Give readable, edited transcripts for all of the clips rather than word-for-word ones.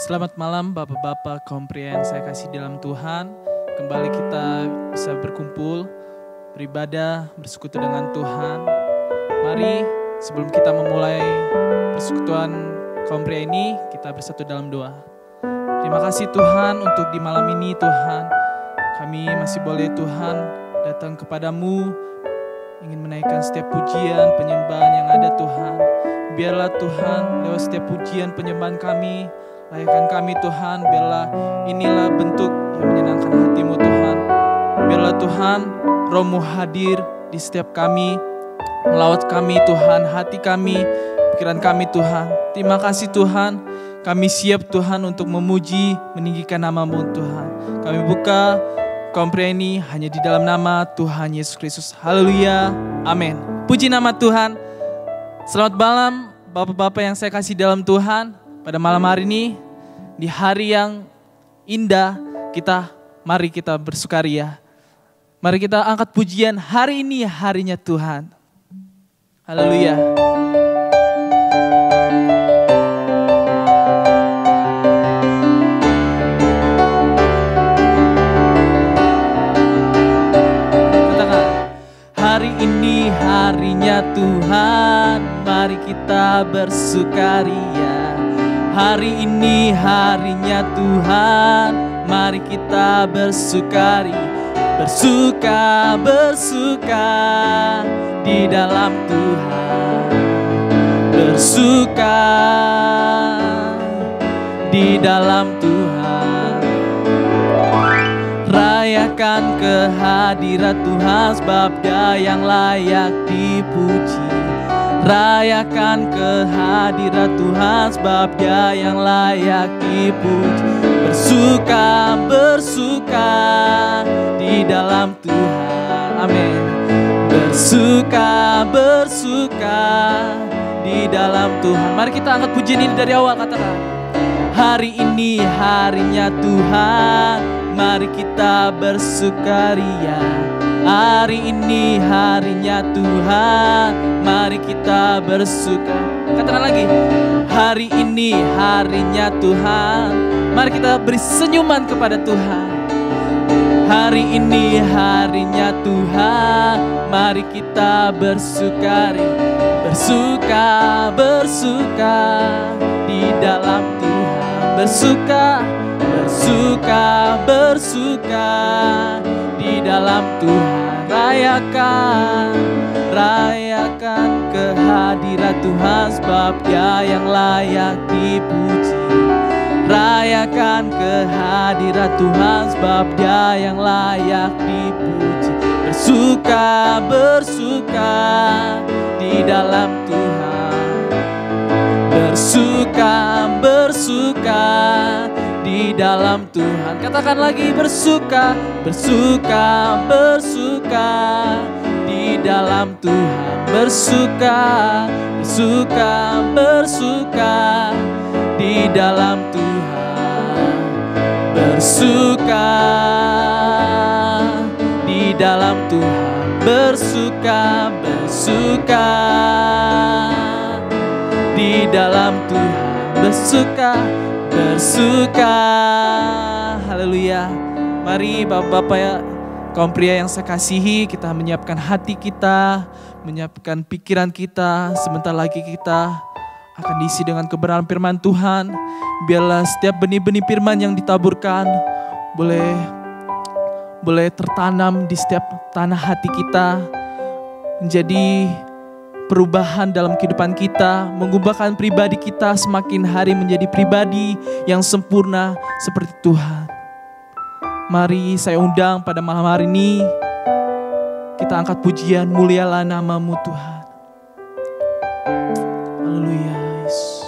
Selamat malam Bapak-Bapak Kompria yang saya kasih dalam Tuhan. Kembali kita bisa berkumpul, beribadah, bersekutu dengan Tuhan. Mari sebelum kita memulai persekutuan Kompria ini, kita bersatu dalam doa. Terima kasih Tuhan untuk di malam ini Tuhan. Kami masih boleh Tuhan datang kepadamu, ingin menaikkan setiap pujian, penyembahan yang ada Tuhan. Biarlah Tuhan lewat setiap pujian, penyembahan kami, layakkan kami Tuhan. Biarlah inilah bentuk yang menyenangkan hatimu Tuhan. Biarlah Tuhan Roh-Mu hadir di setiap kami, melawat kami Tuhan, hati kami, pikiran kami Tuhan. Terima kasih Tuhan, kami siap Tuhan untuk memuji, meninggikan nama-Mu Tuhan. Kami buka Kompria ini hanya di dalam nama Tuhan Yesus Kristus. Haleluya, amin. Puji nama Tuhan. Selamat malam Bapak-Bapak yang saya kasih dalam Tuhan. Pada malam hari ini, di hari yang indah, mari kita bersukaria. Mari kita angkat pujian, hari ini harinya Tuhan. Haleluya. Hari ini harinya Tuhan, mari kita bersukaria. Hari ini harinya Tuhan, mari kita bersukaria. Bersuka di dalam Tuhan. Bersuka di dalam Tuhan. Rayakan kehadirat Tuhan, sebab Dia yang layak dipuji. Rayakan kehadirat Tuhan, sebab Dia yang layak dipuji. Bersuka di dalam Tuhan. Amin. Bersuka di dalam Tuhan. Mari kita angkat pujian ini dari awal, katakan. Hari ini harinya Tuhan, mari kita bersukaria. Hari ini harinya Tuhan, mari kita bersuka. Katakan lagi. Hari ini harinya Tuhan, mari kita beri senyuman kepada Tuhan. Hari ini harinya Tuhan, mari kita bersukaria. Bersuka di dalam Tuhan. Bersuka di dalam Tuhan. Rayakan kehadirat Tuhan, sebab Dia yang layak dipuji. Rayakan kehadirat Tuhan, sebab Dia yang layak dipuji. Bersuka di dalam Tuhan. Bersuka di dalam Tuhan. Katakan lagi, bersuka di dalam Tuhan. Bersuka di dalam Tuhan. Bersuka di dalam Tuhan. Bersuka di dalam Tuhan. Bersuka. Haleluya. Mari Bapak-Bapak ya, kaum pria yang saya kasihi, kita menyiapkan hati kita, menyiapkan pikiran kita. Sebentar lagi kita akan diisi dengan kebenaran firman Tuhan. Biarlah setiap benih-benih firman yang ditaburkan boleh tertanam di setiap tanah hati kita, menjadi perubahan dalam kehidupan kita, mengubahkan pribadi kita semakin hari menjadi pribadi yang sempurna seperti Tuhan. Mari saya undang pada malam hari ini, kita angkat pujian, mulialah nama-Mu Tuhan. Haleluya Yesus.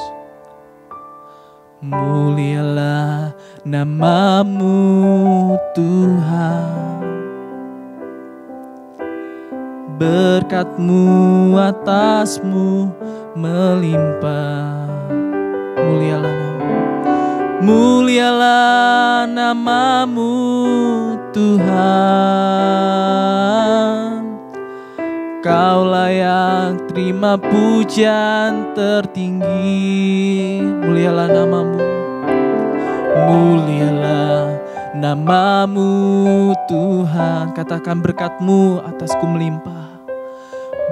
Mulialah nama-Mu Tuhan. Berkat-Mu atas-Mu melimpah. Mulialah nama-Mu Tuhan. Kau layak terima pujian tertinggi. Mulialah nama-Mu. Mulialah nama-Mu Tuhan. Katakan berkat-Mu atasku melimpah.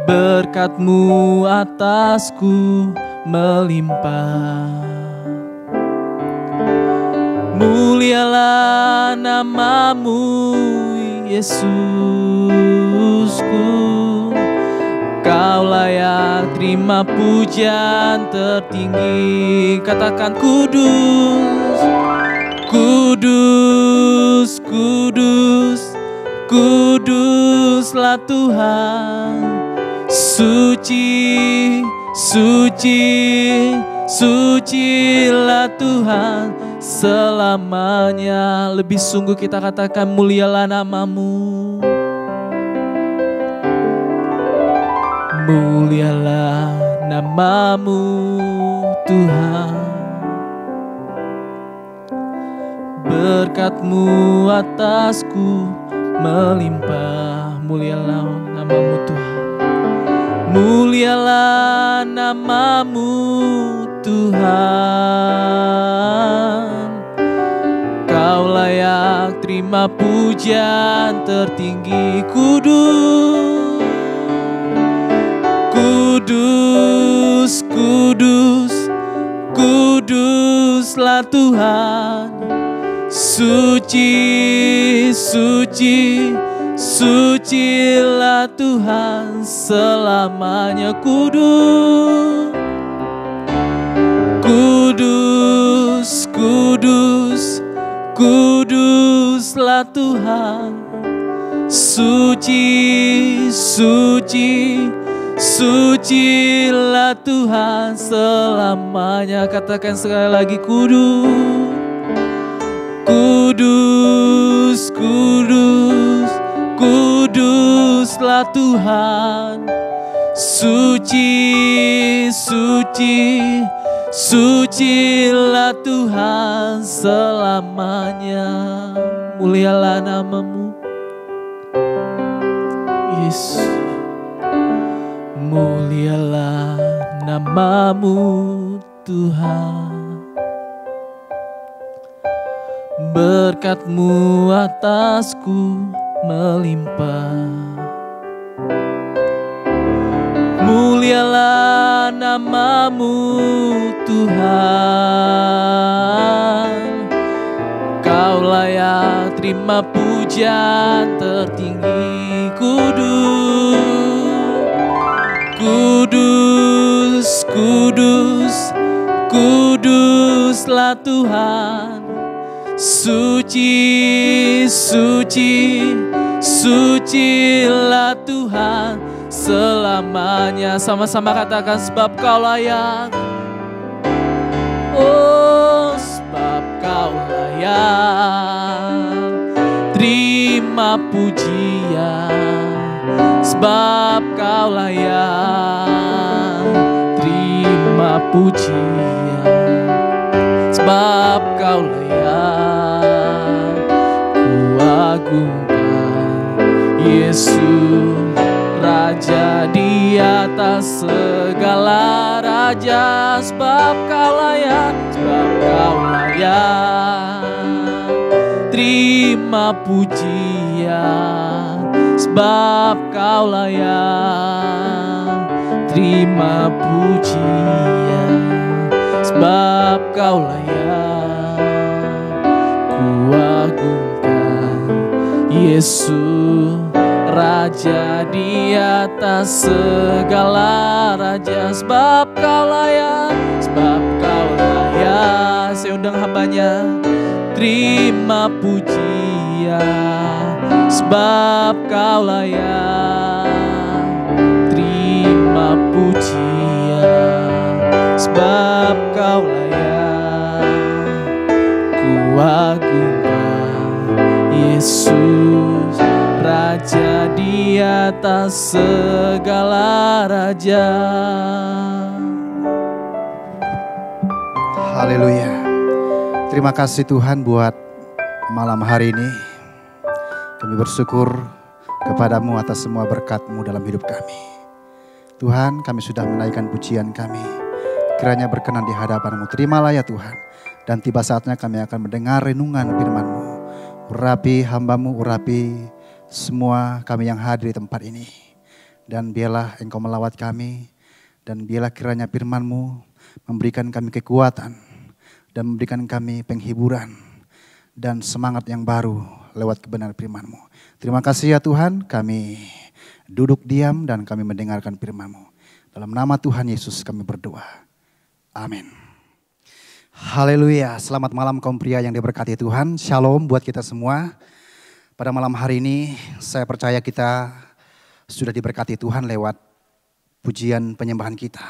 Berkat-Mu atasku melimpah. Mulialah nama-Mu Yesusku. Kau layak terima pujian tertinggi. Katakan kudus, kudus, kudus, kuduslah Tuhan. Suci, suci, sucilah Tuhan selamanya. Lebih sungguh kita katakan mulialah nama-Mu. Mulialah nama-Mu Tuhan. Berkat-Mu atasku melimpah. Mulialah nama-Mu Tuhan. Mulialah nama-Mu Tuhan. Kau layak terima pujian tertinggi. Kudus, kudus, kudus, kuduslah Tuhan. Suci, suci, sucilah Tuhan selamanya. Kudus, kudus, kudus, kuduslah Tuhan. Suci, suci, sucilah Tuhan selamanya. Katakan sekali lagi, kudus, kudus, kudus, kuduslah Tuhan. Suci, suci, sucilah Tuhan selamanya. Mulialah nama-Mu Yesus. Mulialah nama-Mu Tuhan. Berkat-Mu atasku melimpah. Mulialah nama-Mu Tuhan. Kau layak terima pujian tertinggi. Kudus, kudus, kudus, kuduslah Tuhan. Suci, suci, sucilah Tuhan selamanya. Sama-sama katakan, sebab Kau layak. Oh, sebab Kau layak terima pujian. Sebab Kau layak terima pujian. Sebab Kau layak kuagungkan. Yesus Raja di atas segala raja. Sebab Kau layak, sebab Kau layak terima pujian. Sebab Kau layak terima pujian. Sebab Kau layak kuagungkan. Yesus Raja di atas segala raja. Sebab Kau layak, sebab Kau layak. Saya undang hamba-Nya, terima pujian. Sebab Kau layak terima pujian. Sebab Kau layak kuagungkan. Yesus Raja di atas segala raja. Haleluya. Terima kasih Tuhan buat malam hari ini. Kami bersyukur kepadamu atas semua berkat-Mu dalam hidup kami. Tuhan, kami sudah menaikkan pujian kami. kiranya berkenan di hadapan-Mu. Terimalah ya Tuhan. Dan tiba saatnya kami akan mendengar renungan firman-Mu. Urapi hamba-Mu, urapi semua kami yang hadir di tempat ini. Dan biarlah Engkau melawat kami. Dan biarlah kiranya firman-Mu memberikan kami kekuatan. Dan memberikan kami penghiburan. Dan semangat yang baru lewat kebenaran firman-Mu. Terima kasih ya Tuhan, kami duduk diam dan kami mendengarkan firman-Mu. Dalam nama Tuhan Yesus kami berdoa. Amin. Haleluya, selamat malam kaum pria yang diberkati Tuhan. Shalom buat kita semua. Pada malam hari ini saya percaya kita sudah diberkati Tuhan lewat pujian penyembahan kita.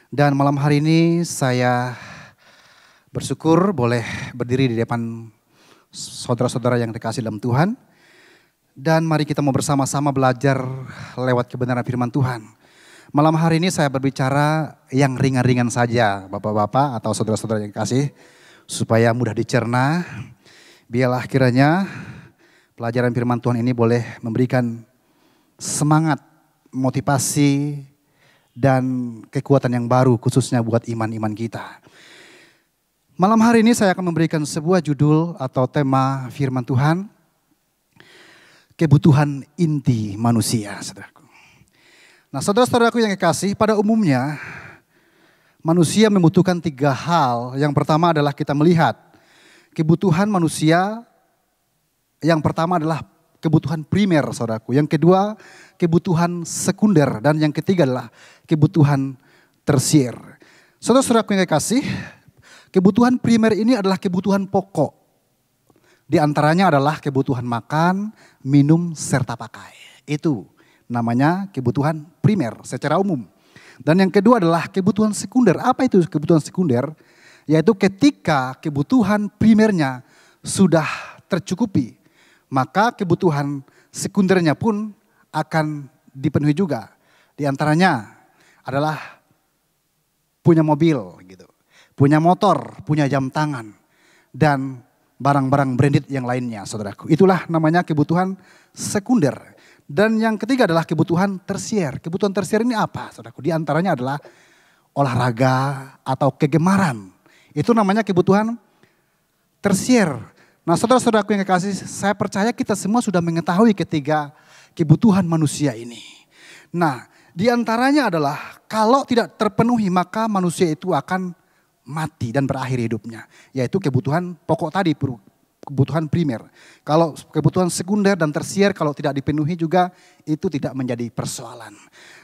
Dan malam hari ini saya bersyukur boleh berdiri di depan saudara-saudara yang dikasih dalam Tuhan. Dan mari kita mau bersama-sama belajar lewat kebenaran firman Tuhan. Malam hari ini saya berbicara yang ringan-ringan saja, bapak-bapak atau saudara-saudara yang kasih, supaya mudah dicerna. Biarlah kiranya pelajaran firman Tuhan ini boleh memberikan semangat, motivasi, dan kekuatan yang baru khususnya buat iman-iman kita. Malam hari ini saya akan memberikan sebuah judul atau tema firman Tuhan, kebutuhan inti manusia, saudaraku. Nah, saudara-saudaraku yang kekasih, pada umumnya manusia membutuhkan 3 hal. Yang pertama adalah kita melihat kebutuhan manusia. Yang pertama adalah kebutuhan primer, saudaraku. Yang kedua, kebutuhan sekunder. Dan yang ketiga adalah kebutuhan tersier. Saudara-saudaraku yang kekasih, kebutuhan primer ini adalah kebutuhan pokok. Di antaranya adalah kebutuhan makan, minum, serta pakai. Itu namanya kebutuhan primer secara umum. Dan yang kedua adalah kebutuhan sekunder. Apa itu kebutuhan sekunder? Yaitu ketika kebutuhan primernya sudah tercukupi, maka kebutuhan sekundernya pun akan dipenuhi juga. Di antaranya adalah punya mobil, gitu, punya motor, punya jam tangan, dan barang-barang branded yang lainnya, saudaraku. Itulah namanya kebutuhan sekunder. Dan yang ketiga adalah kebutuhan tersier. Kebutuhan tersier ini apa, saudaraku? Di antaranya adalah olahraga atau kegemaran. Itu namanya kebutuhan tersier. Nah, saudara-saudaraku yang kekasih, saya percaya kita semua sudah mengetahui ketiga kebutuhan manusia ini. Nah, di antaranya adalah kalau tidak terpenuhi maka manusia itu akan mati dan berakhir hidupnya. Yaitu kebutuhan pokok tadi, kebutuhan primer. Kalau kebutuhan sekunder dan tersier kalau tidak dipenuhi juga itu tidak menjadi persoalan.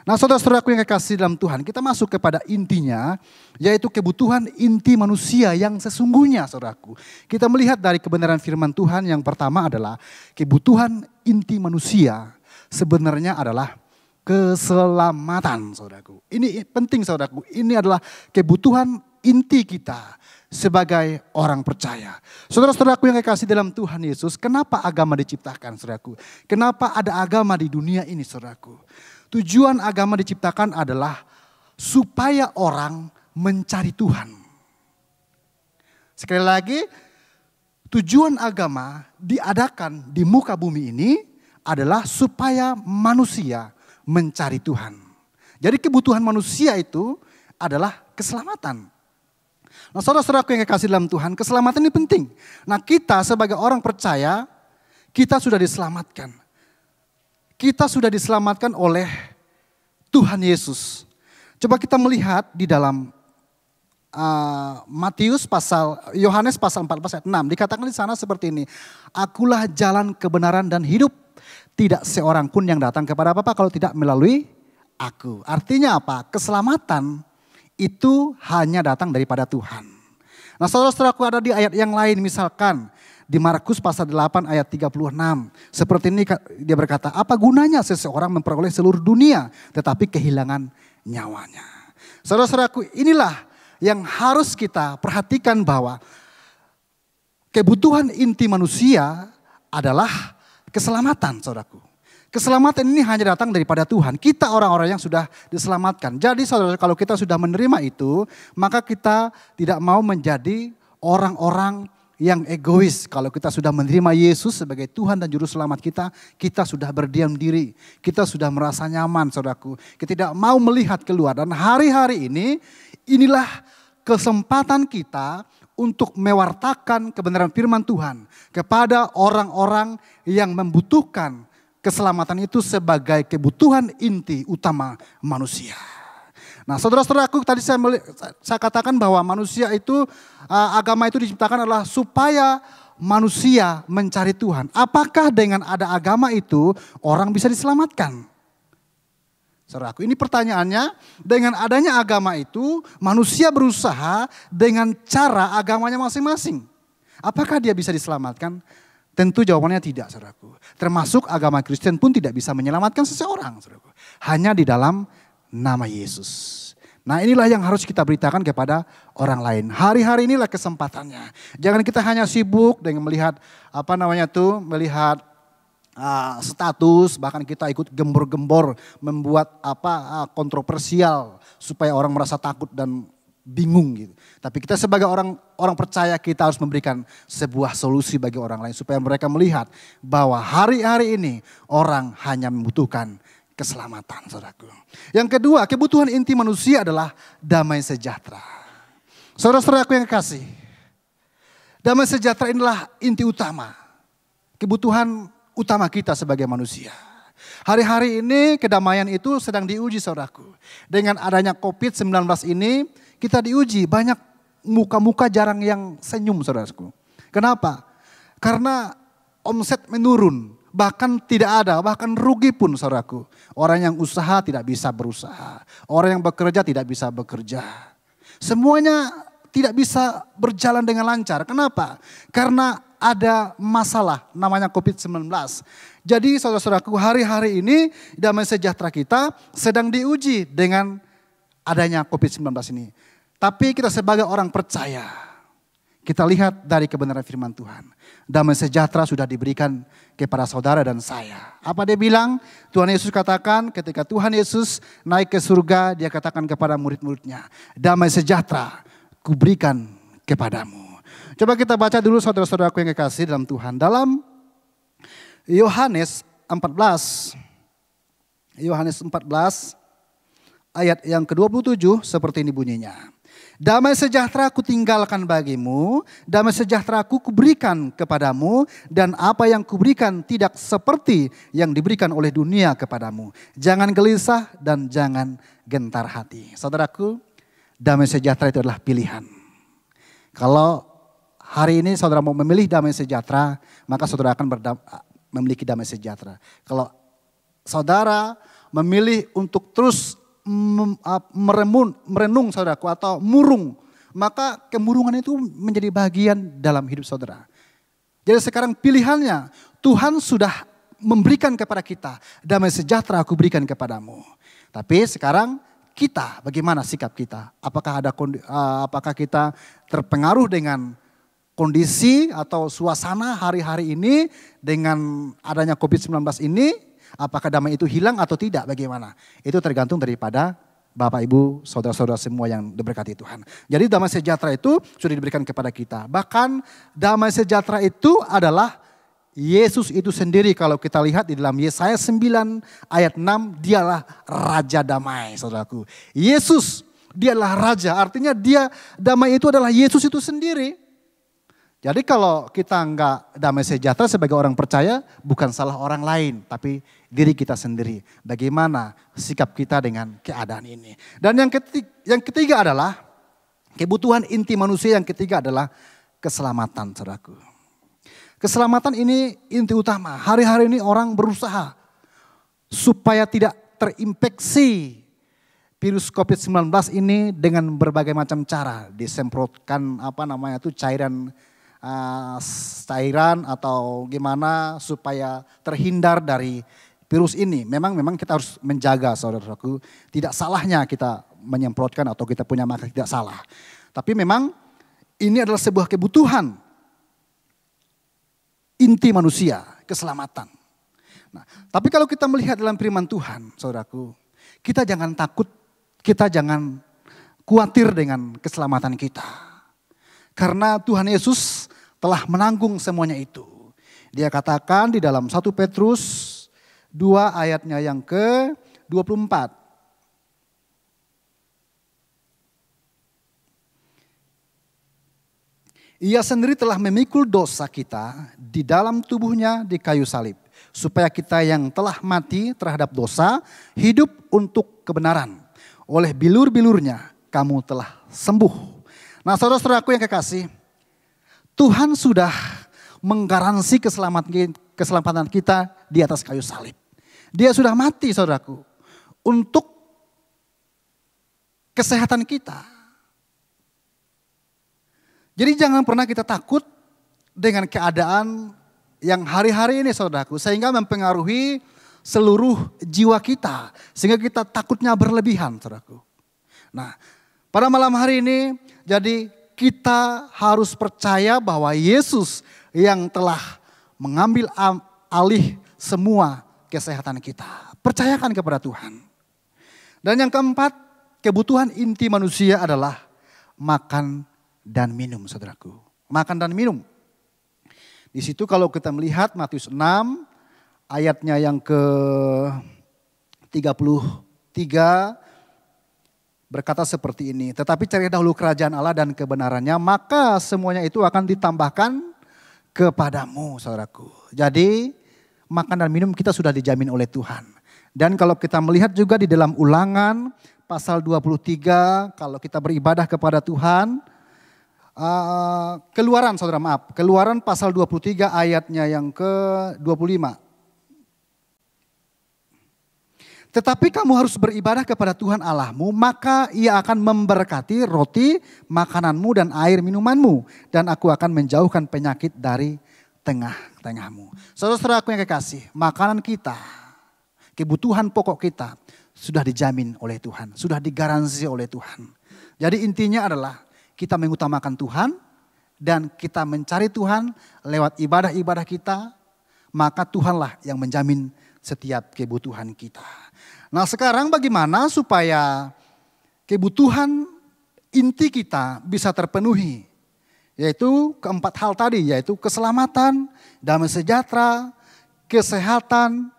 Nah, saudara-saudaraku yang kekasih dalam Tuhan, kita masuk kepada intinya, yaitu kebutuhan inti manusia yang sesungguhnya, saudaraku. Kita melihat dari kebenaran firman Tuhan, yang pertama adalah kebutuhan inti manusia sebenarnya adalah keselamatan, saudaraku. Ini penting, saudaraku. Ini adalah kebutuhan inti kita sebagai orang percaya. Saudara-saudaraku yang kekasih dalam Tuhan Yesus, kenapa agama diciptakan, saudaraku? Kenapa ada agama di dunia ini, saudaraku? Tujuan agama diciptakan adalah supaya orang mencari Tuhan. Sekali lagi, tujuan agama diadakan di muka bumi ini adalah supaya manusia mencari Tuhan. Jadi kebutuhan manusia itu adalah keselamatan. Nah, saudara-saudaraku yang kekasih dalam Tuhan, keselamatan ini penting. Nah, kita sebagai orang percaya, kita sudah diselamatkan. Kita sudah diselamatkan oleh Tuhan Yesus. Coba kita melihat di dalam Yohanes pasal 14 ayat 6. Dikatakan di sana seperti ini. Akulah jalan kebenaran dan hidup. Tidak seorang pun yang datang kepada Bapa kalau tidak melalui aku. Artinya apa? Keselamatan itu hanya datang daripada Tuhan. Nah, saudara-saudaraku, ada di ayat yang lain, misalkan di Markus pasal 8 ayat 36. Seperti ini dia berkata, apa gunanya seseorang memperoleh seluruh dunia tetapi kehilangan nyawanya. Saudara-saudaraku, inilah yang harus kita perhatikan, bahwa kebutuhan inti manusia adalah keselamatan, saudaraku. Keselamatan ini hanya datang daripada Tuhan. Kita orang-orang yang sudah diselamatkan. Jadi saudara, kalau kita sudah menerima itu, maka kita tidak mau menjadi orang-orang yang egois. Kalau kita sudah menerima Yesus sebagai Tuhan dan Juru Selamat kita, kita sudah berdiam diri. Kita sudah merasa nyaman, saudaraku. Kita tidak mau melihat keluar. Dan hari-hari ini, inilah kesempatan kita untuk mewartakan kebenaran firman Tuhan kepada orang-orang yang membutuhkan keselamatan itu sebagai kebutuhan inti utama manusia. Nah, saudara-saudaraku, tadi saya katakan bahwa manusia itu, agama itu diciptakan adalah supaya manusia mencari Tuhan. Apakah dengan ada agama itu orang bisa diselamatkan? Saudaraku, ini pertanyaannya, dengan adanya agama itu manusia berusaha dengan cara agamanya masing-masing. Apakah dia bisa diselamatkan? Tentu jawabannya tidak, saudaraku. Termasuk agama Kristen pun tidak bisa menyelamatkan seseorang, saudaraku. Hanya di dalam nama Yesus. Nah, inilah yang harus kita beritakan kepada orang lain. Hari-hari inilah kesempatannya. Jangan kita hanya sibuk dengan melihat melihat status, bahkan kita ikut gembor-gembor membuat kontroversial supaya orang merasa takut dan bingung gitu. Tapi kita sebagai orang percaya, kita harus memberikan sebuah solusi bagi orang lain supaya mereka melihat bahwa hari-hari ini orang hanya membutuhkan keselamatan, saudaraku. Yang kedua, kebutuhan inti manusia adalah damai sejahtera. Saudara-saudaraku yang kasih, damai sejahtera inilah inti utama, kebutuhan utama kita sebagai manusia. Hari-hari ini kedamaian itu sedang diuji, saudaraku. Dengan adanya COVID-19 ini, kita diuji, banyak muka-muka jarang yang senyum, saudaraku. Kenapa? Karena omset menurun. Bahkan tidak ada, bahkan rugi pun, saudaraku. Orang yang usaha tidak bisa berusaha. Orang yang bekerja tidak bisa bekerja. Semuanya tidak bisa berjalan dengan lancar. Kenapa? Karena ada masalah namanya COVID-19. Jadi saudara-saudaraku, hari-hari ini damai sejahtera kita sedang diuji dengan adanya COVID-19 ini. Tapi kita sebagai orang percaya, kita lihat dari kebenaran firman Tuhan. Damai sejahtera sudah diberikan kepada saudara dan saya. Apa dia bilang? Tuhan Yesus katakan ketika Tuhan Yesus naik ke surga, dia katakan kepada murid-muridnya, damai sejahtera kuberikan kepadamu. Coba kita baca dulu saudara-saudaraku yang kekasih dalam Tuhan. Dalam Yohanes 14 ayat yang ke-27 seperti ini bunyinya. Damai sejahtera ku tinggalkan bagimu, damai sejahtera ku kuberikan kepadamu, dan apa yang kuberikan tidak seperti yang diberikan oleh dunia kepadamu. Jangan gelisah dan jangan gentar hati. Saudaraku, damai sejahtera itu adalah pilihan. Kalau hari ini saudara mau memilih damai sejahtera, maka saudara akan memiliki damai sejahtera. Kalau saudara memilih untuk terus merenung saudaraku atau murung, maka kemurungan itu menjadi bagian dalam hidup saudara. Jadi sekarang pilihannya, Tuhan sudah memberikan kepada kita, damai sejahtera aku berikan kepadamu. Tapi sekarang kita, bagaimana sikap kita? Apakah kita terpengaruh dengan kondisi atau suasana hari-hari ini dengan adanya COVID-19 ini? Apakah damai itu hilang atau tidak, bagaimana? Itu tergantung daripada Bapak, Ibu, saudara-saudara semua yang diberkati Tuhan. Jadi damai sejahtera itu sudah diberikan kepada kita. Bahkan damai sejahtera itu adalah Yesus itu sendiri. Kalau kita lihat di dalam Yesaya 9 ayat 6, dialah Raja Damai, saudaraku. Yesus, dialah Raja, artinya damai itu adalah Yesus itu sendiri. Jadi kalau kita enggak damai sejahtera sebagai orang percaya, bukan salah orang lain, tapi diri kita sendiri. Bagaimana sikap kita dengan keadaan ini. Dan yang ketiga adalah, kebutuhan inti manusia yang ketiga adalah keselamatan, saudaraku. Keselamatan ini inti utama. Hari-hari ini orang berusaha supaya tidak terinfeksi virus COVID-19 ini dengan berbagai macam cara. Disemprotkan cairan atau gimana supaya terhindar dari virus ini. Memang kita harus menjaga, saudaraku. Tidak salahnya kita menyemprotkan atau kita punya masker, tidak salah. Tapi memang ini adalah sebuah kebutuhan inti manusia, keselamatan. Nah, tapi kalau kita melihat dalam firman Tuhan, saudaraku, kita jangan takut, kita jangan khawatir dengan keselamatan kita. Karena Tuhan Yesus telah menanggung semuanya itu. Dia katakan di dalam 1 Petrus 2 ayatnya yang ke-24. Ia sendiri telah memikul dosa kita di dalam tubuhnya di kayu salib. Supaya kita yang telah mati terhadap dosa, hidup untuk kebenaran. Oleh bilur-bilurnya kamu telah sembuh. Nah saudara-saudaraku yang kekasih, Tuhan sudah menggaransi keselamatan kita di atas kayu salib. Dia sudah mati saudaraku untuk kesehatan kita. Jadi jangan pernah kita takut dengan keadaan yang hari-hari ini saudaraku. Sehingga mempengaruhi seluruh jiwa kita. Sehingga kita takutnya berlebihan saudaraku. Nah pada malam hari ini jadi kita harus percaya bahwa Yesus yang telah mengambil alih semua kesehatan kita. Percayakan kepada Tuhan. Dan yang keempat, kebutuhan inti manusia adalah makan dan minum saudaraku. Makan dan minum. Di situ kalau kita melihat Matius 6 ayatnya yang ke-33 berkata seperti ini. Tetapi cari dahulu kerajaan Allah dan kebenarannya, maka semuanya itu akan ditambahkan kepadamu saudaraku. Jadi makan dan minum kita sudah dijamin oleh Tuhan. Dan kalau kita melihat juga di dalam Ulangan pasal 23, kalau kita beribadah kepada Tuhan, Keluaran pasal 23 ayatnya yang ke-25. Tetapi kamu harus beribadah kepada Tuhan Allahmu, maka Ia akan memberkati roti makananmu dan air minumanmu, dan aku akan menjauhkan penyakit dari tengah-tengahmu. Saudara-saudaraku yang kekasih, makanan kita, kebutuhan pokok kita sudah dijamin oleh Tuhan, sudah digaransi oleh Tuhan. Jadi intinya adalah kita mengutamakan Tuhan dan kita mencari Tuhan lewat ibadah-ibadah kita, maka Tuhanlah yang menjamin setiap kebutuhan kita. Nah sekarang bagaimana supaya kebutuhan inti kita bisa terpenuhi? Yaitu keempat hal tadi, yaitu keselamatan, damai sejahtera, kesehatan,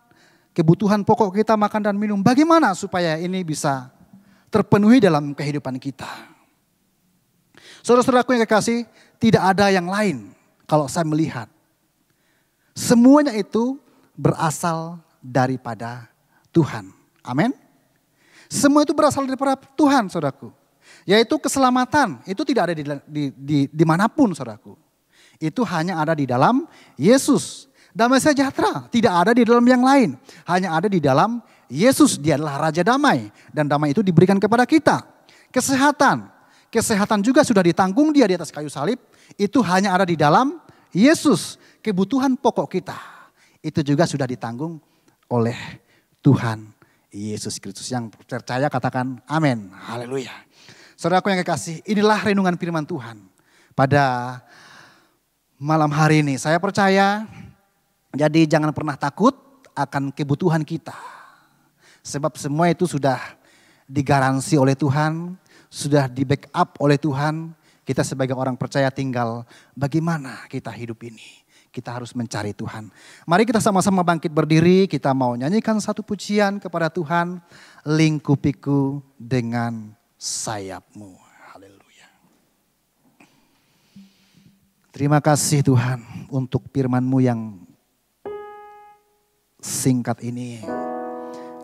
kebutuhan pokok kita makan dan minum. Bagaimana supaya ini bisa terpenuhi dalam kehidupan kita? Saudara-saudaraku yang kekasih, tidak ada yang lain kalau saya melihat. Semuanya itu berasal daripada Tuhan. Amin. Semua itu berasal daripada Tuhan saudaraku. Yaitu keselamatan, itu tidak ada dimanapun saudaraku. Itu hanya ada di dalam Yesus. Damai sejahtera tidak ada di dalam yang lain. Hanya ada di dalam Yesus, dia adalah Raja Damai. Dan damai itu diberikan kepada kita. Kesehatan juga sudah ditanggung dia di atas kayu salib. Itu hanya ada di dalam Yesus. Kebutuhan pokok kita. Itu juga sudah ditanggung oleh Tuhan Yesus Kristus. Yang percaya katakan amin. Haleluya. Saudaraku yang kekasih, inilah renungan firman Tuhan. Pada malam hari ini saya percaya. Jadi jangan pernah takut akan kebutuhan kita. Sebab semua itu sudah digaransi oleh Tuhan. Sudah di backup oleh Tuhan, kita sebagai orang percaya tinggal bagaimana kita hidup ini. Kita harus mencari Tuhan. Mari kita sama-sama bangkit berdiri, kita mau nyanyikan satu pujian kepada Tuhan. Lingkupiku dengan sayapmu. Haleluya. Terima kasih Tuhan untuk firman-Mu yang singkat ini.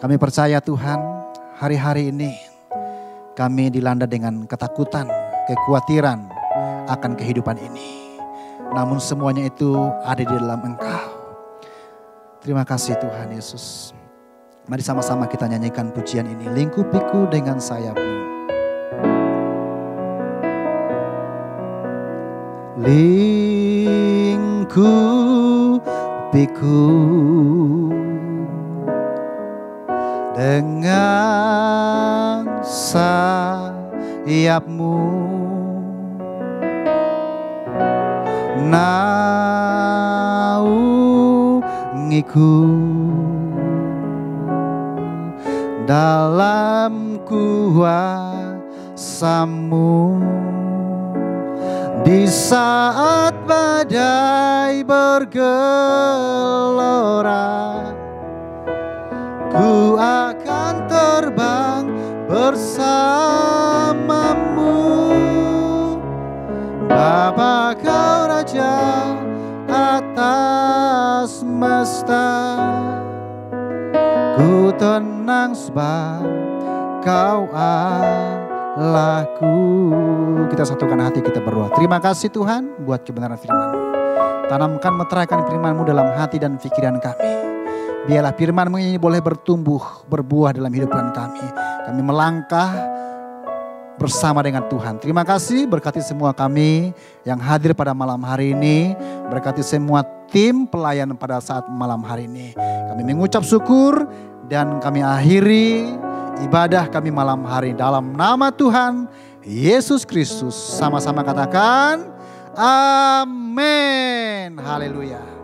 Kami percaya Tuhan, hari-hari ini kami dilanda dengan ketakutan, kekhawatiran akan kehidupan ini. Namun semuanya itu ada di dalam Engkau. Terima kasih Tuhan Yesus. Mari sama-sama kita nyanyikan pujian ini. Lingkupiku dengan sayap-Mu. Lingkupiku dengan sayap-Mu, naungiku dalam kuasa-Mu, Di saat badai bergelora, ku akan terbang bersamamu. Bapa, kau Raja atas semesta, ku tenang sebab kau Allahku. Kita satukan hati, kita berdoa. Terima kasih Tuhan buat kebenaran firman-Mu. Tanamkan, meteraikan firman-Mu dalam hati dan pikiran kami. Biarlah firman-Mu ini boleh bertumbuh, berbuah dalam kehidupan kami. Kami melangkah bersama dengan Tuhan. Terima kasih, berkati semua kami yang hadir pada malam hari ini. Berkati semua tim pelayan pada saat malam hari ini. Kami mengucap syukur dan kami akhiri ibadah kami malam hari dalam nama Tuhan Yesus Kristus. Sama-sama katakan amin. Haleluya.